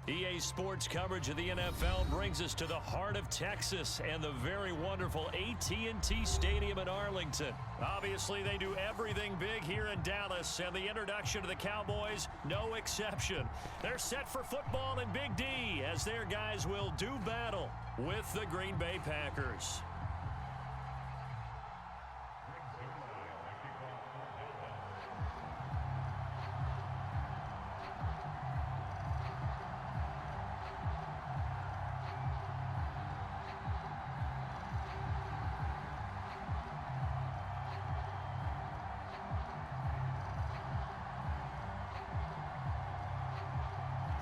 EA Sports coverage of the NFL brings us to the heart of Texas and the very wonderful AT&T Stadium in Arlington. Obviously, they do everything big here in Dallas, and the introduction to the Cowboys, no exception. They're set for football in Big D as their guys will do battle with the Green Bay Packers.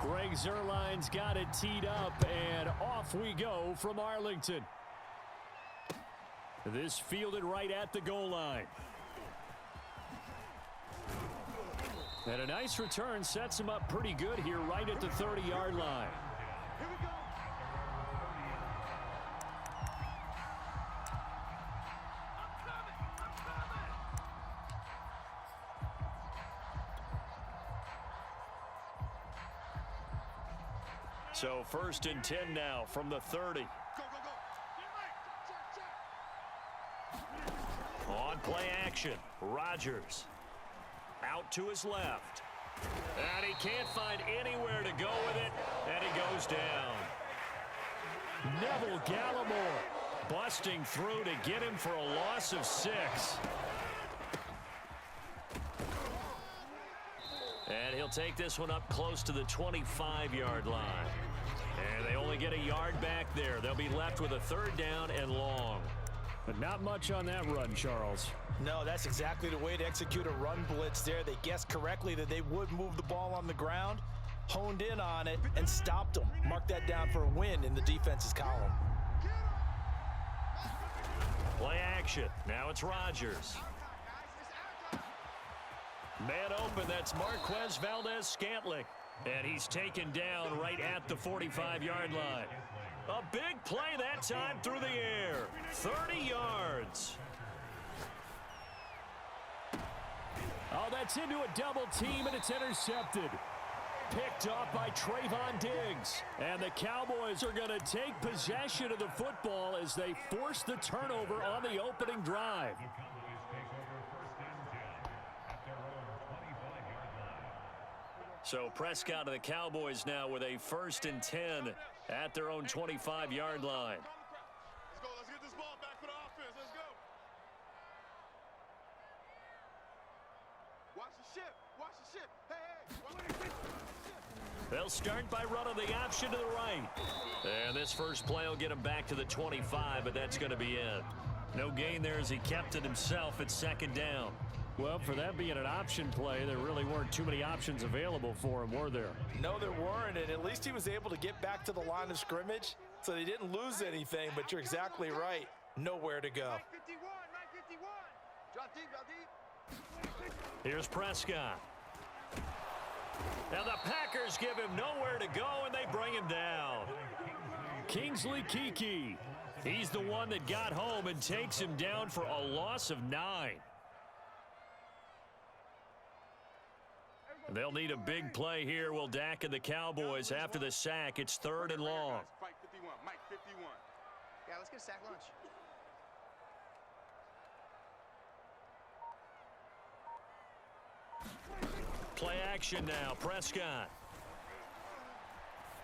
Greg Zuerlein's got it teed up, and off we go from Arlington. This fielded right at the goal line. And a nice return sets him up pretty good here right at the 30-yard line. Here we go. So 1st and 10 now from the 30. Go, go, go. On play action, Rodgers. Out to his left. And he can't find anywhere to go with it, and he goes down. Neville Gallimore busting through to get him for a loss of 6. And he'll take this one up close to the 25-yard line. And they only get a yard back there. They'll be left with a 3rd down and long. But not much on that run, Charles. No, that's exactly the way to execute a run blitz there. They guessed correctly that they would move the ball on the ground, honed in on it, and stopped them. Mark that down for a win in the defense's column. Play action. Now it's Rodgers. Man open, that's Marquez Valdez-Scantling. And he's taken down right at the 45-yard line. A big play that time through the air. 30 yards. Oh, that's into a double team, and it's intercepted. Picked off by Trayvon Diggs. And the Cowboys are going to take possession of the football as they force the turnover on the opening drive. So Prescott of the Cowboys now with a 1st and 10 at their own 25-yard line. Let's go. Let's get this ball back for the offense. Let's go. Watch the ship. Watch the ship. Hey, watch the ship. They'll start by running the option to the right. And this first play will get him back to the 25, but that's going to be it. No gain there as he kept it himself at 2nd down. Well, for that being an option play, there really weren't too many options available for him, were there? No, there weren't, and at least he was able to get back to the line of scrimmage, so they didn't lose anything, but you're exactly right. Nowhere to go. 951, 951. Drop deep, drop deep. Here's Prescott. Now the Packers give him nowhere to go, and they bring him down. Kingsley Keke. He's the one that got home and takes him down for a loss of 9. They'll need a big play here. Will Dak and the Cowboys after the sack. It's 3rd and long. Fight 51, Mike 51. Yeah, let's get a sack lunch. Play action now. Prescott.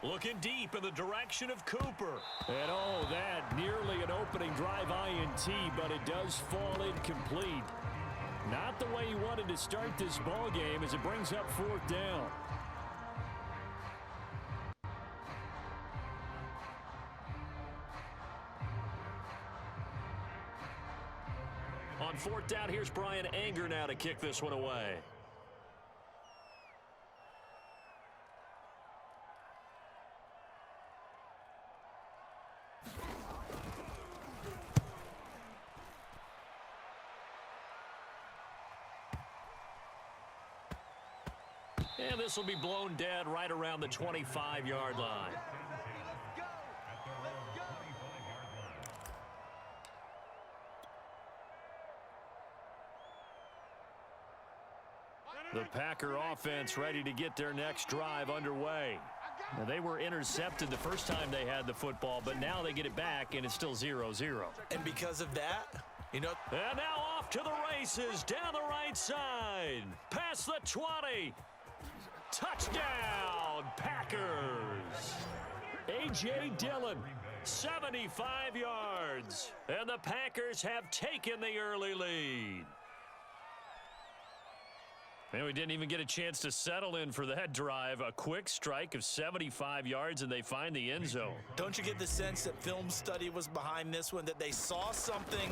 Looking deep in the direction of Cooper. And oh, that nearly an opening drive INT, but it does fall incomplete. Not the way he wanted to start this ball game as it brings up 4th down. On 4th down, here's Brian Anger now to kick this one away. And this will be blown dead right around the 25-yard line. The Packer offense ready to get their next drive underway. I Now, they were intercepted the first time they had the football, but now they get it back, and it's still 0-0. And because of that, you know. And now off to the races down the right side. Past the 20. Touchdown, Packers. A.J. Dillon, 75 yards. And the Packers have taken the early lead. And we didn't even get a chance to settle in for that drive. A quick strike of 75 yards, and they find the end zone. Don't you get the sense that film study was behind this one, that they saw something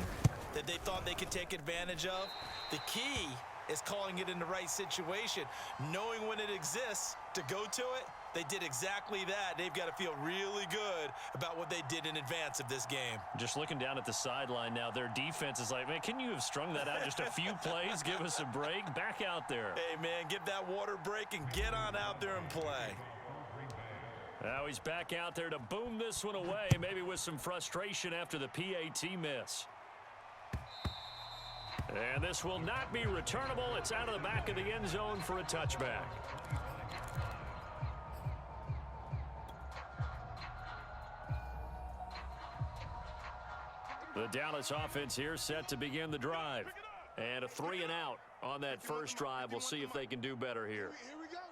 that they thought they could take advantage of? The key is calling it in the right situation, knowing when it exists to go to it. They did exactly that. They've got to feel really good about what they did in advance of this game. Just looking down at the sideline now, their defense is like, man, can you have strung that out just a few plays? Give us a break. Back out there. Hey, man, give that water break and get on out there and play. Now he's back out there to boom this one away, maybe with some frustration after the PAT miss. And this will not be returnable. It's out of the back of the end zone for a touchback. The Dallas offense here set to begin the drive. And a 3-and-out on that first drive. We'll see if they can do better here.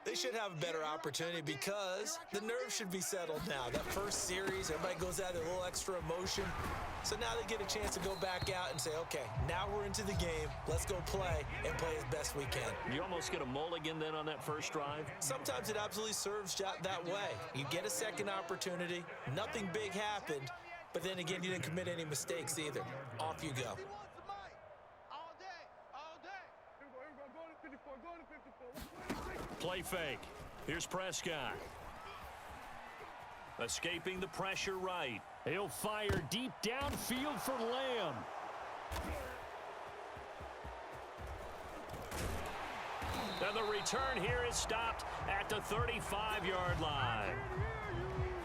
They should have a better opportunity because the nerves should be settled now. That first series, everybody goes out with a little extra emotion. So now they get a chance to go back out and say, okay, now we're into the game. Let's go play and play as best we can. You almost get a mulligan then on that first drive? Sometimes it absolutely serves that way. You get a second opportunity. Nothing big happened. But then again, you didn't commit any mistakes either. Off you go. Play fake. Here's Prescott. Escaping the pressure right. He'll fire deep downfield for Lamb. And the return here is stopped at the 35-yard line.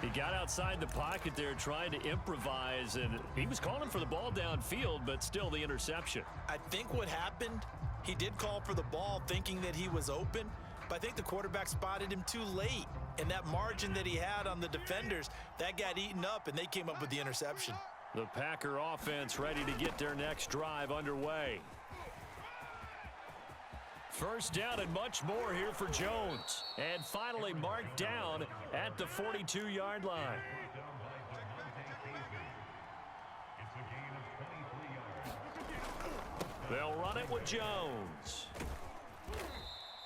He got outside the pocket there trying to improvise, and he was calling for the ball downfield, but still the interception. I think what happened, he did call for the ball thinking that he was open, but I think the quarterback spotted him too late. And that margin that he had on the defenders, that got eaten up, and they came up with the interception. The Packer offense ready to get their next drive underway. First down and much more here for Jones. And finally marked down at the 42-yard line. They'll run it with Jones.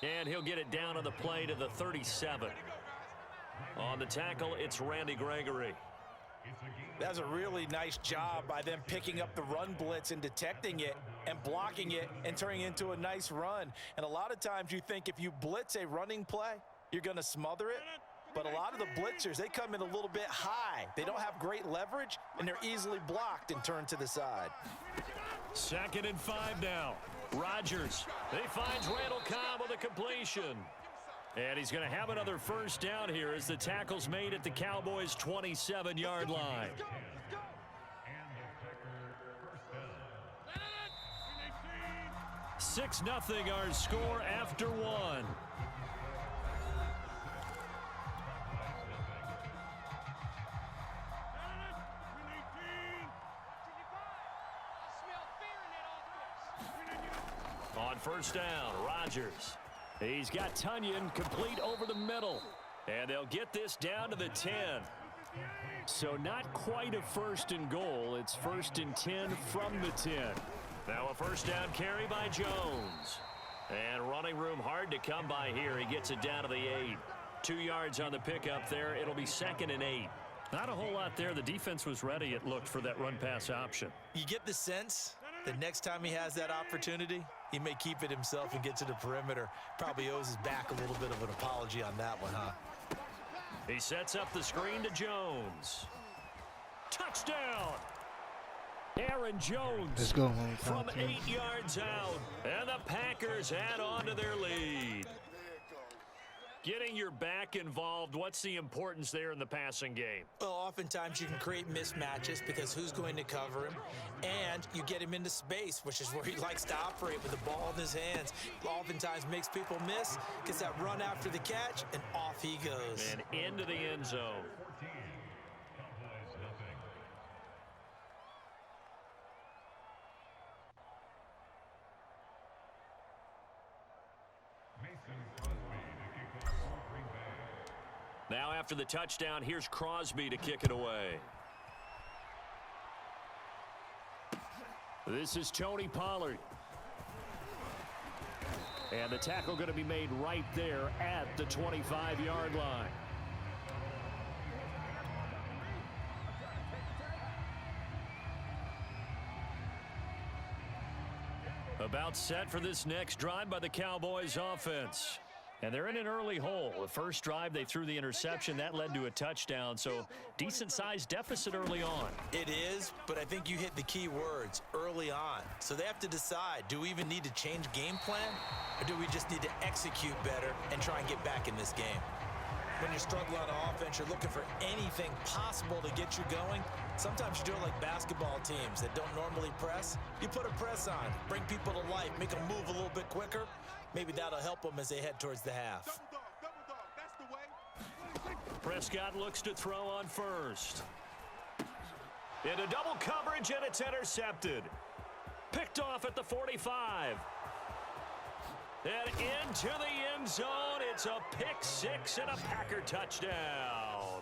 And he'll get it down on the play to the 37. On the tackle, it's Randy Gregory. That's a really nice job by them picking up the run blitz and detecting it and blocking it and turning it into a nice run. And a lot of times you think if you blitz a running play, you're going to smother it. But a lot of the blitzers, they come in a little bit high. They don't have great leverage, and they're easily blocked and turned to the side. 2nd and 5 now. Rodgers. He finds Randall Cobb with a completion. And he's going to have another first down here as the tackle's made at the Cowboys' 27-yard line. 6-0 our score after one. On first down, Rodgers. He's got Tunyon complete over the middle. And they'll get this down to the 10. So not quite a 1st and goal. It's 1st and 10 from the 10. Now a first down carry by Jones. And running room hard to come by here. He gets it down to the 8. 2 yards on the pickup there. It'll be 2nd and 8. Not a whole lot there. The defense was ready, it looked, for that run-pass option. You get the sense that next time he has that opportunity, he may keep it himself and get to the perimeter. Probably owes his back a little bit of an apology on that one, huh? He sets up the screen to Jones. Touchdown! Aaron Jones. Let's go, man. From 8 yards out. And the Packers add on to their lead. Getting your back involved, what's the importance there in the passing game? Well, oftentimes you can create mismatches because who's going to cover him, and you get him into space, which is where he likes to operate with the ball in his hands. Oftentimes makes people miss, gets that run after the catch, and off he goes. And into the end zone. Now after the touchdown, here's Crosby to kick it away. This is Tony Pollard. And the tackle going to be made right there at the 25-yard line. About set for this next drive by the Cowboys offense. And they're in an early hole. The first drive, they threw the interception. That led to a touchdown, so decent-sized deficit early on. It is, but I think you hit the key words, early on. So they have to decide, do we even need to change game plan, or do we just need to execute better and try and get back in this game? When you're struggling on offense, you're looking for anything possible to get you going. Sometimes you do it like basketball teams that don't normally press. You put a press on, bring people to life, make them move a little bit quicker. Maybe that'll help them as they head towards the half. Double dog, that's the way. Prescott looks to throw on first. Into double coverage, and it's intercepted. Picked off at the 45. And into the end zone. It's a pick six and a Packer touchdown.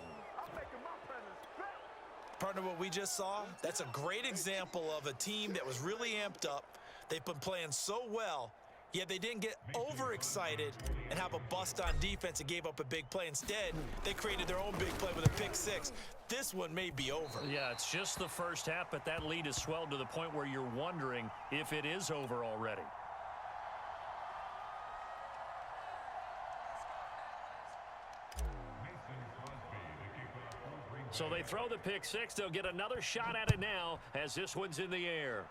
Partner, what we just saw, that's a great example of a team that was really amped up. They've been playing so well, yet they didn't get overexcited and have a bust on defense and gave up a big play. Instead, they created their own big play with a pick six. This one may be over. Yeah, it's just the first half, but that lead has swelled to the point where you're wondering if it is over already. So they throw the pick six. They'll get another shot at it now as this one's in the air.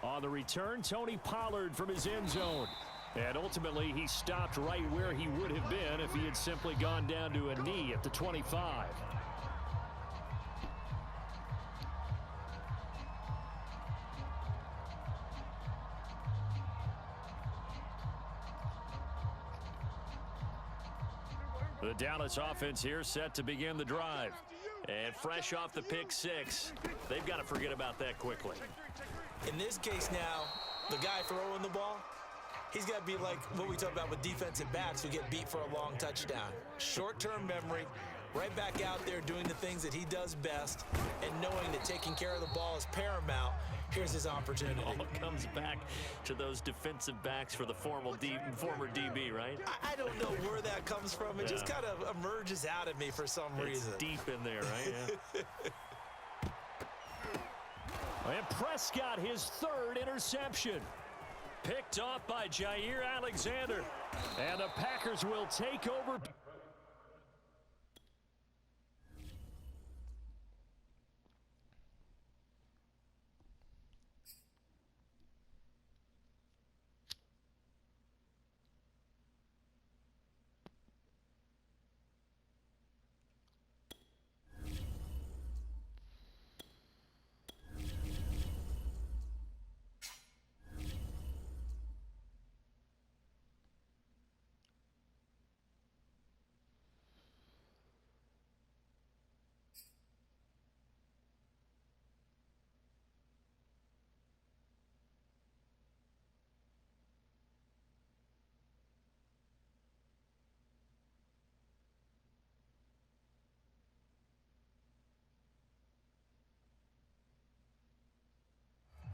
On the return, Tony Pollard from his end zone. And ultimately, he stopped right where he would have been if he had simply gone down to a knee at the 25. The Dallas offense here set to begin the drive. And fresh off the pick six, they've got to forget about that quickly. In this case now, the guy throwing the ball, he's got to be like what we talk about with defensive backs who get beat for a long touchdown. Short-term memory, right back out there doing the things that he does best, and knowing that taking care of the ball is paramount. Here's his opportunity. It all comes back to those defensive backs for the former DB, right? I don't know where that comes from. It just kind of emerges out of me for some reason. It's deep in there, right? Yeah. And Prescott, his third interception. Picked off by Jair Alexander. And the Packers will take over.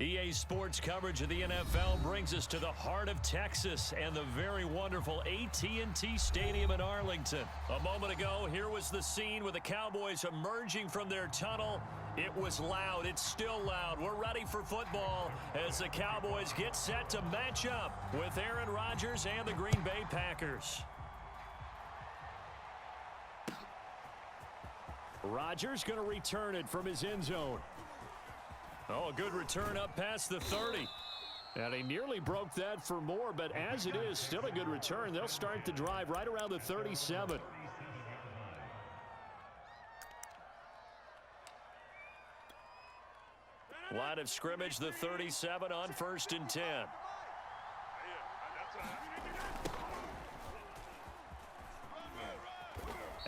EA Sports coverage of the NFL brings us to the heart of Texas and the very wonderful AT&T Stadium in Arlington. A moment ago, here was the scene with the Cowboys emerging from their tunnel. It was loud. It's still loud. We're ready for football as the Cowboys get set to match up with Aaron Rodgers and the Green Bay Packers. Rodgers going to return it from his end zone. Oh, a good return up past the 30. And he nearly broke that for more, but as it is, still a good return. They'll start the drive right around the 37. Line of scrimmage, the 37 on 1st and 10.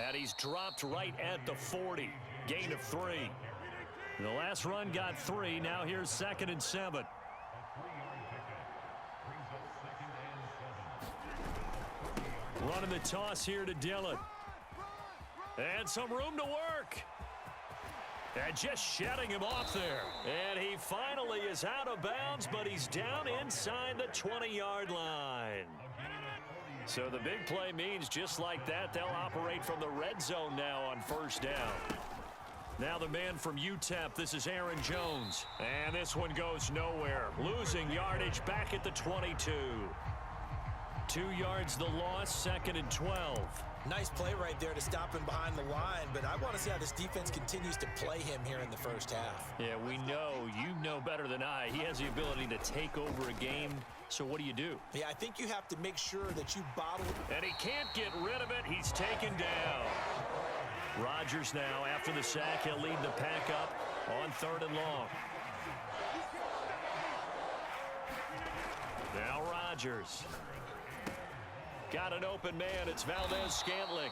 And he's dropped right at the 40. Gain of 3. The last run got 3. Now here's 2nd and 7. Running the toss here to Dillon. And some room to work. And just shedding him off there. And he finally is out of bounds, but he's down inside the 20-yard line. So the big play means just like that, they'll operate from the red zone now on 1st down. Now the man from UTEP, this is Aaron Jones. And this one goes nowhere. Losing yardage back at the 22. 2 yards the loss, 2nd and 12. Nice play right there to stop him behind the line, but I want to see how this defense continues to play him here in the 1st half. Yeah, we know. You know better than I. He has the ability to take over a game. So what do? Yeah, I think you have to make sure that you bottle. And he can't get rid of it. He's taken down. Rodgers now, after the sack, he'll lead the pack up on 3rd and long. Now Rodgers. Got an open man. It's Valdez-Scantling.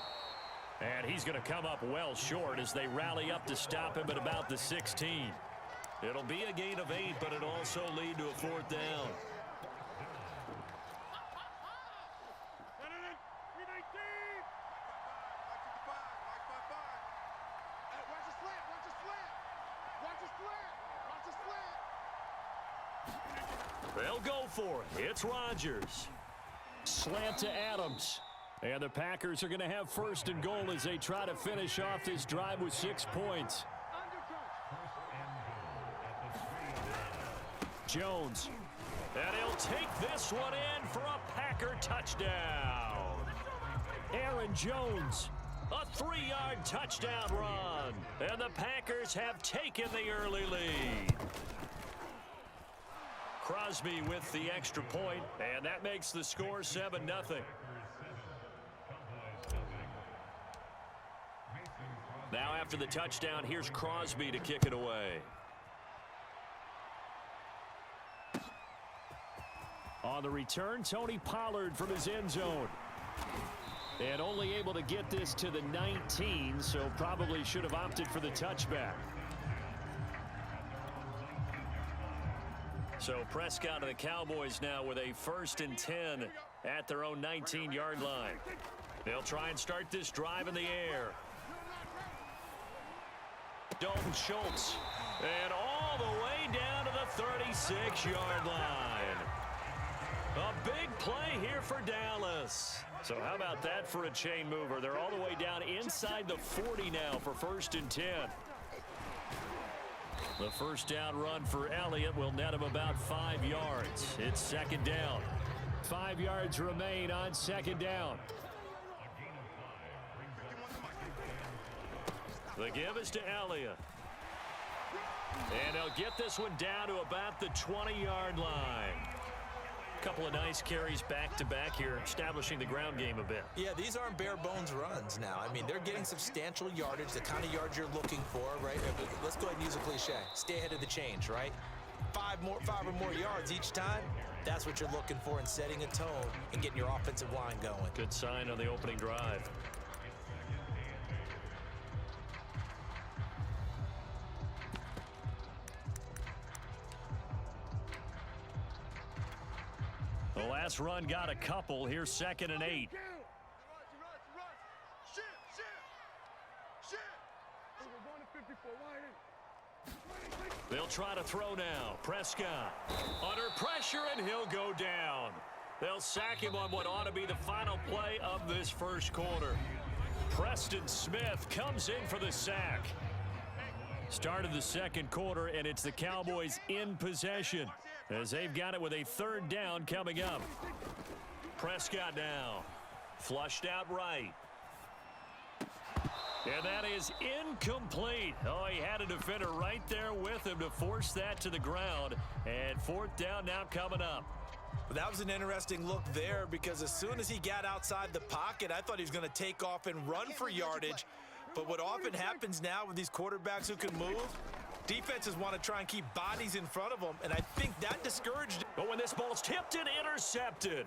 And he's going to come up well short as they rally up to stop him at about the 16. It'll be a gain of 8, but it'll also lead to a 4th down. They'll go for it. It's Rodgers. Slant to Adams. And the Packers are going to have 1st and goal as they try to finish off this drive with 6 points. Jones. And he'll take this one in for a Packer touchdown. Aaron Jones. A 3-yard touchdown run. And the Packers have taken the early lead. Crosby with the extra point, and that makes the score 7-0. Now after the touchdown, here's Crosby to kick it away. On the return, Tony Pollard from his end zone. And only able to get this to the 19, so probably should have opted for the touchback. So Prescott and the Cowboys now with a 1st and 10 at their own 19-yard line. They'll try and start this drive in the air. Dalton Schultz. And all the way down to the 36-yard line. A big play here for Dallas. So how about that for a chain mover? They're all the way down inside the 40 now for 1st and 10. The 1st down run for Elliott will net him about 5 yards. It's 2nd down. 5 yards remain on 2nd down. The give is to Elliott. And they'll get this one down to about the 20-yard line. Couple of nice carries back-to-back here, establishing the ground game a bit. Yeah, these aren't bare-bones runs now. I mean, they're getting substantial yardage, the kind of yards you're looking for, right? Let's go ahead and use a cliche. Stay ahead of the change, right? 5 or more yards each time. That's what you're looking for in setting a tone and getting your offensive line going. Good sign on the opening drive. The last run got a couple. Here's 2nd and 8. They'll try to throw now. Prescott under pressure, and he'll go down. They'll sack him on what ought to be the final play of this 1st quarter. Preston Smith comes in for the sack. Start of the 2nd quarter, and it's the Cowboys in possession as they've got it with a 3rd down coming up. Prescott now. Flushed out right. And that is incomplete. Oh, he had a defender right there with him to force that to the ground. And fourth down now coming up. But that was an interesting look there because as soon as he got outside the pocket, I thought he was going to take off and run for yardage. But what often happens now with these quarterbacks who can move, defenses want to try and keep bodies in front of them, and I think that discouraged him. But when this ball's tipped and intercepted.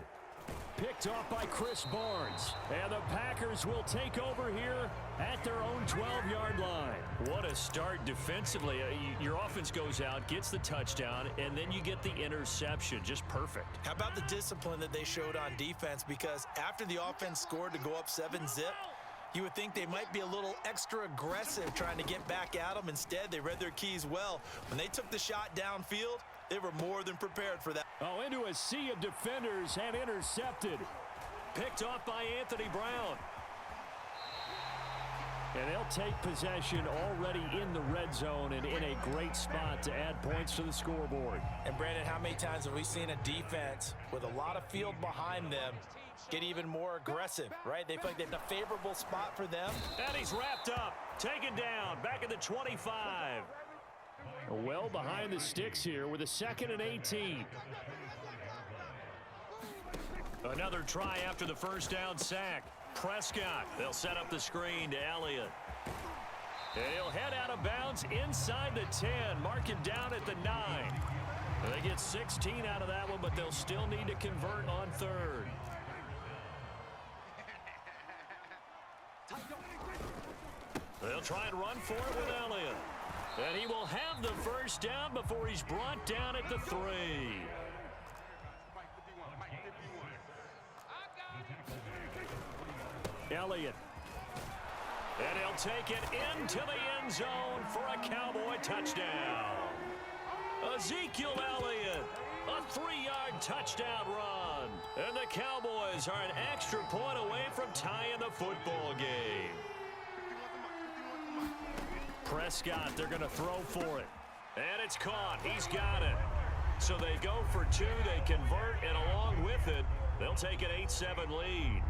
Picked off by Chris Barnes. And the Packers will take over here at their own 12-yard line. What a start defensively. Your offense goes out, gets the touchdown, and then you get the interception. Just perfect. How about the discipline that they showed on defense? Because after the offense scored to go up 7-zip, you would think they might be a little extra aggressive trying to get back at them. Instead, they read their keys well. When they took the shot downfield, they were more than prepared for that. Oh, into a sea of defenders and intercepted. Picked off by Anthony Brown. And they'll take possession already in the red zone and in a great spot to add points to the scoreboard. And Brandon, how many times have we seen a defense with a lot of field behind them get even more aggressive, right? They feel like they have a favorable spot for them. And he's wrapped up, taken down, back at the 25. Well behind the sticks here with a 2nd and 18. Another try after the first down sack. Prescott, they'll set up the screen to Elliott. And he'll head out of bounds inside the 10, mark him down at the 9. They get 16 out of that one, but they'll still need to convert on 3rd. They'll try and run for it with Elliott. And he will have the first down before he's brought down at the 3. Elliott. And he'll take it into the end zone for a Cowboy touchdown. Ezekiel Elliott, a 3-yard touchdown run. And the Cowboys are an extra point away from tying the football game. Prescott, they're going to throw for it. And it's caught. He's got it. So they go for 2. They convert, and along with it, they'll take an 8-7 lead.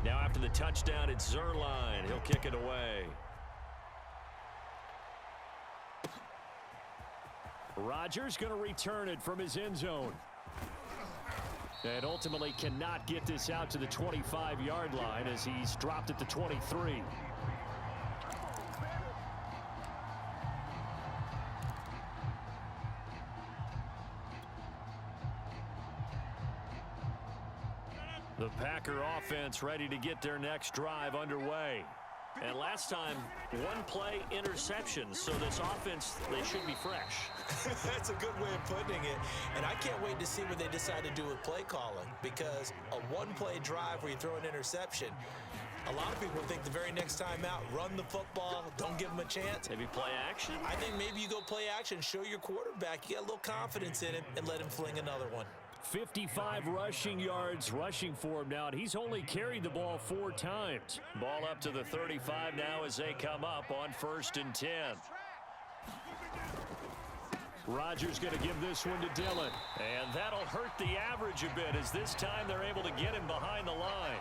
Now after the touchdown, it's Zerline. He'll kick it away. Rodgers going to return it from his end zone. And ultimately cannot get this out to the 25-yard line as he's dropped at the 23. The Packer offense ready to get their next drive underway. And last time, 1 play interception. So this offense, they should be fresh. That's a good way of putting it. And I can't wait to see what they decide to do with play calling. Because a 1-play drive where you throw an interception, a lot of people think the very next time out, run the football, don't give them a chance. Maybe play action? I think maybe you go play action, show your quarterback you got a little confidence in him, and let him fling another one. 55 rushing yards rushing for him now, and he's only carried the ball 4 times. Ball up to the 35 now as they come up on 1st and 10. Rodgers going to give this one to Dillon, and that'll hurt the average a bit as this time they're able to get him behind the line.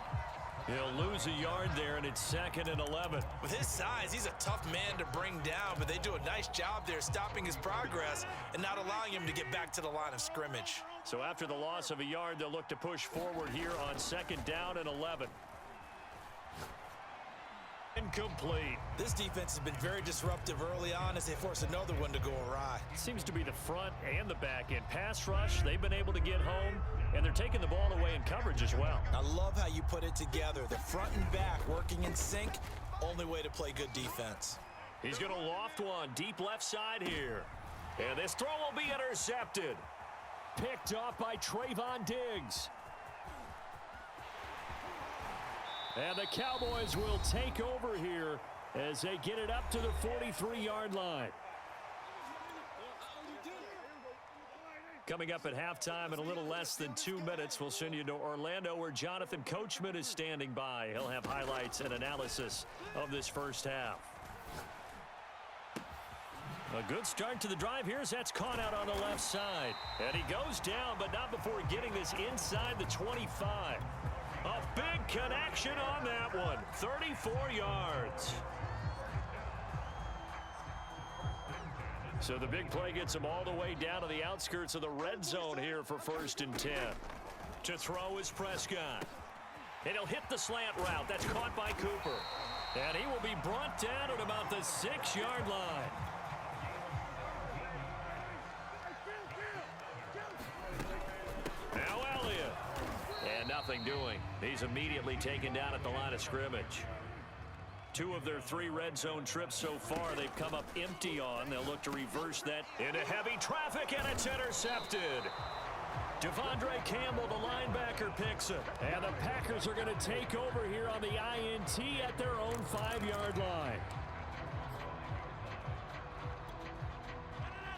He'll lose a yard there, and it's 2nd and 11. With his size, he's a tough man to bring down, but they do a nice job there stopping his progress and not allowing him to get back to the line of scrimmage. So after the loss of a yard, they'll look to push forward here on 2nd down and 11. Incomplete. This defense has been very disruptive early on as they force another one to go awry. Seems to be the front and the back end. Pass rush, they've been able to get home, and they're taking the ball away in coverage as well. I love how you put it together. The front and back working in sync, only way to play good defense. He's going to loft one deep left side here. And this throw will be intercepted. Picked off by Trayvon Diggs. And the Cowboys will take over here as they get it up to the 43-yard line. Coming up at halftime in a little less than 2 minutes, we'll send you to Orlando where Jonathan Coachman is standing by. He'll have highlights and analysis of this first half. A good start to the drive here as that's caught out on the left side. And he goes down, but not before getting this inside the 25. A big connection on that one. 34 yards. So the big play gets him all the way down to the outskirts of the red zone here for 1st and 10. To throw is Prescott. And he'll hit the slant route. That's caught by Cooper. And he will be brought down at about the 6-yard line. Now Elliott. And nothing doing. He's immediately taken down at the line of scrimmage. 2 of their 3 red zone trips so far they've come up empty on. They'll look to reverse that into heavy traffic, and it's intercepted. Devondre Campbell, the linebacker, picks it. And the Packers are going to take over here on the INT at their own 5-yard line.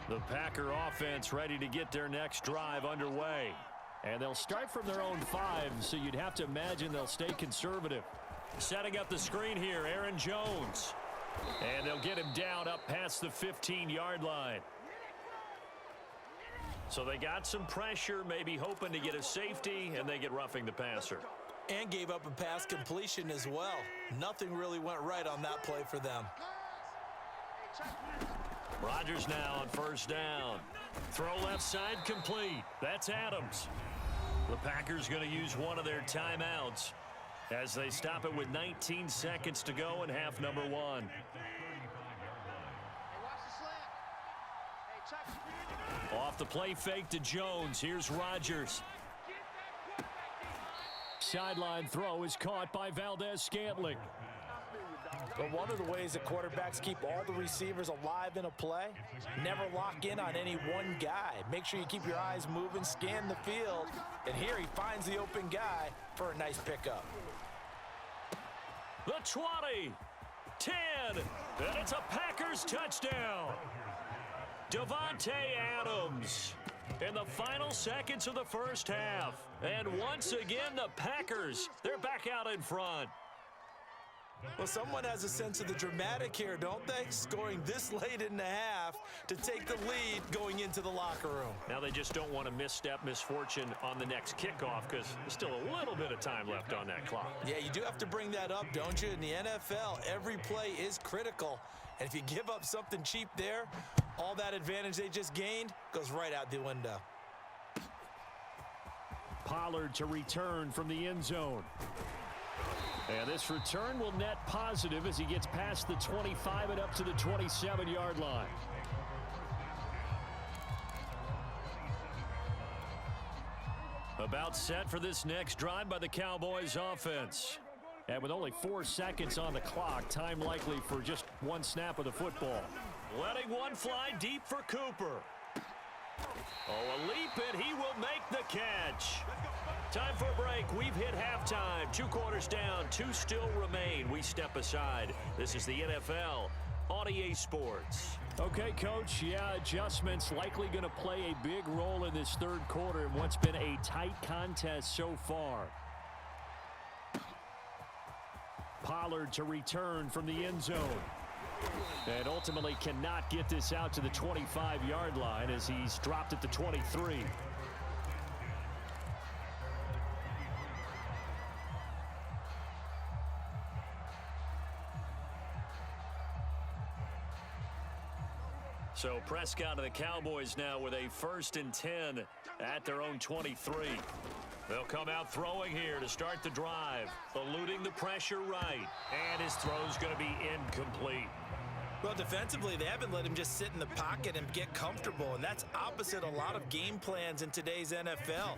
The Packer offense ready to get their next drive underway. And they'll start from their own 5, so you'd have to imagine they'll stay conservative. Setting up the screen here, Aaron Jones. And they'll get him down up past the 15-yard line. So they got some pressure, maybe hoping to get a safety, and they get roughing the passer. And gave up a pass completion as well. Nothing really went right on that play for them. Rodgers now on 1st down. Throw left side complete. That's Adams. The Packers going to use one of their timeouts as they stop it with 19 seconds to go in half number 1. Off the play fake to Jones. Here's Rodgers. Sideline throw is caught by Valdez-Scantling. But one of the ways that quarterbacks keep all the receivers alive in a play, never lock in on any one guy. Make sure you keep your eyes moving, scan the field, and here he finds the open guy for a nice pickup. The 20, 10, and it's a Packers touchdown. Davante Adams in the final seconds of the first half. And once again, the Packers, they're back out in front. Well, someone has a sense of the dramatic here, don't they? Scoring this late in the half to take the lead going into the locker room. Now they just don't want to misstep misfortune on the next kickoff because there's still a little bit of time left on that clock. Yeah, you do have to bring that up, don't you? In the NFL, every play is critical. And if you give up something cheap there, all that advantage they just gained goes right out the window. Pollard to return from the end zone. And this return will net positive as he gets past the 25 and up to the 27-yard line. About set for this next drive by the Cowboys offense. And with only 4 seconds on the clock, time likely for just one snap of the football. Letting one fly deep for Cooper. Oh, a leap, and he will make the catch. Time for a break. We've hit halftime. 2 quarters down. 2 still remain. We step aside. This is the NFL on EA Sports. Okay, Coach. Yeah, adjustments likely going to play a big role in this 3rd quarter in what's been a tight contest so far. Pollard to return from the end zone. And ultimately cannot get this out to the 25-yard line as he's dropped at the 23. So Prescott and the Cowboys now with a 1st and 10 at their own 23. They'll come out throwing here to start the drive, eluding the pressure right, and his throw's going to be incomplete. Well, defensively, they haven't let him just sit in the pocket and get comfortable, and that's opposite a lot of game plans in today's NFL.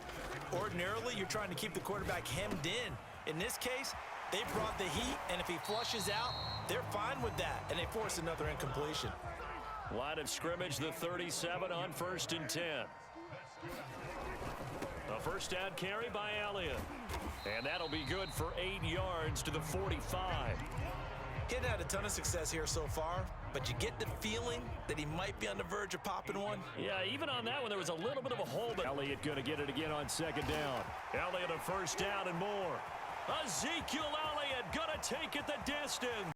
Ordinarily, you're trying to keep the quarterback hemmed in. In this case, they brought the heat, and if he flushes out, they're fine with that, and they force another incompletion. Line of scrimmage, the 37 on 1st and 10. A 1st down carry by Elliott. And that'll be good for 8 yards to the 45. He hadn't had a ton of success here so far, but you get the feeling that he might be on the verge of popping one. Yeah, even on that one, there was a little bit of a hole, but Elliott going to get it again on 2nd down. Elliott a 1st down and more. Ezekiel Elliott going to take it the distance.